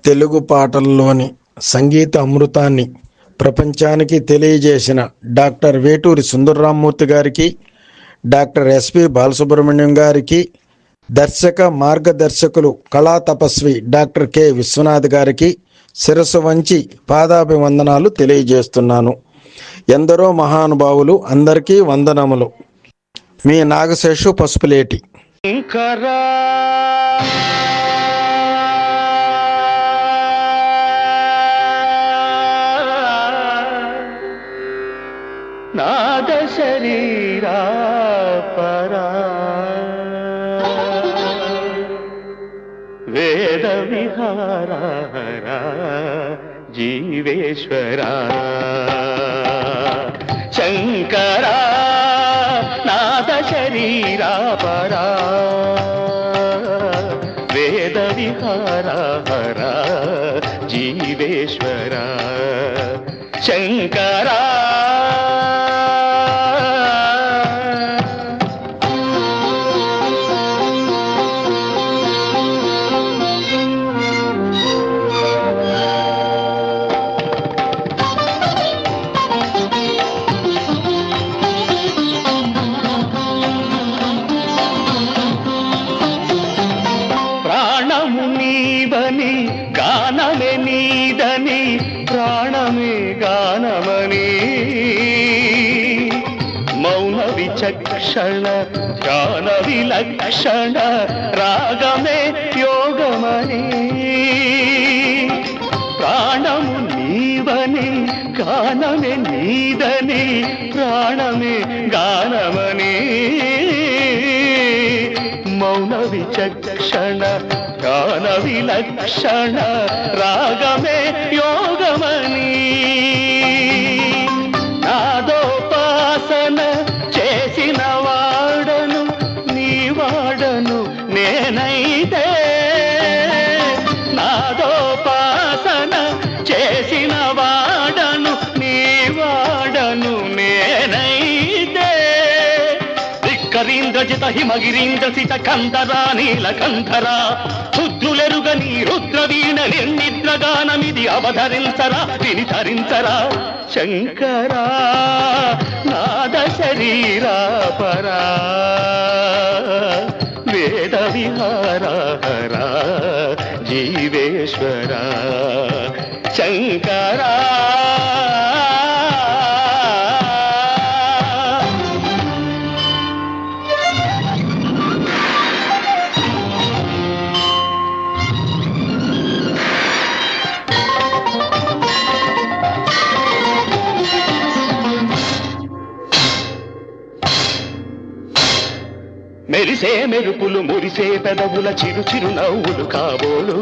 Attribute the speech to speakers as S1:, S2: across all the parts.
S1: తెలుగు పాటల్లోని సంగీత అమృతాన్ని ప్రపంచానికి తెలియజేసిన డాక్టర్ వేటూరి సుందరరామ్మూర్తి గారికి, డాక్టర్ ఎస్పి బాలసుబ్రహ్మణ్యం గారికి, దర్శక మార్గదర్శకులు కళా తపస్వి డాక్టర్ కె విశ్వనాథ్ గారికి శిరస్సు వంచి పాదాభివందనాలు తెలియజేస్తున్నాను. ఎందరో మహానుభావులు, అందరికీ వందనములు. మీ నాగశేషు పసుపులేటి.
S2: నాద శరీరా పరా వేద విహారా జీవేశ్వరా శంకరా నాద శరీరా పరా వేద విహారా జీవేశ్వరా శంకరా. గానమే నీదని ప్రాణమే గానమని మౌన విచక్షణ ధ్యాన విలక్షణ రాగమే యోగమని ప్రాణము నీవని గానమే నీదని ప్రాణమే గానమని మౌన విచక్షణ గాన విలక్షణ రాగమే యోగమని నాదోపాసన చేసిన వాడను నీ వాడను నేనైతే నాదోపాసన చేసిన వాడను నీ వాడను నేనైతే రిక్కరీంద్రజిత హిమగిరీంద్ర సిత కంధరా నీలకంధరా రుద్రులెరుగని రుద్రవీణ నిర్నిద్రగానమిది అవధరించరా విని ధరించరా శంకరా నాద శరీరా పరా వేద విహారా జీవేశ్వరా శంకరా. మెరిసే మెరుపులు మురిసే పెదవుల చిరు చిరు నవ్వులు కాబోలు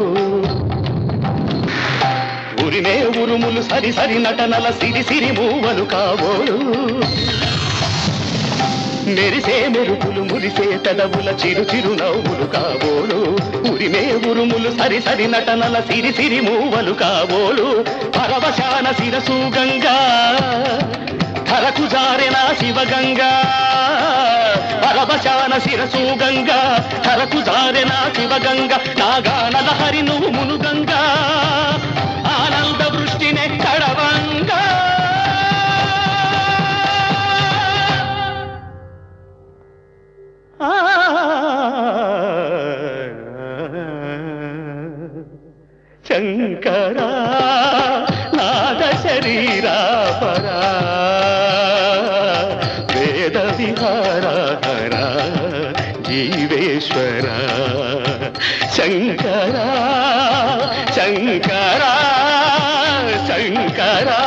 S2: ఉరిమే ఉరుములు సరి సరి నటనల సిరి సిరి మూవలు కాబోలు మెరిసే మెరుపులు మురిసే పెదవుల చిరు చిరు నవ్వులు కాబోలు ఉరిమే ఉరుములు సరి సరి నటనల సిరి సిరి మూవలు కాబోలు పరవశాన శిరసు గంగా ధరకు జారెన శివగంగా పరవశాన శిరసు గంగా ధరకు జారెన శివగంగా నాగానల హరి నువ్వు మునుగంగా ఆనంద వృష్టినే కడవంగా శంకరా నాద శరీరా పరా వేద విహారా జీవేశ్వరా శంకరా శంకరా శంకరా.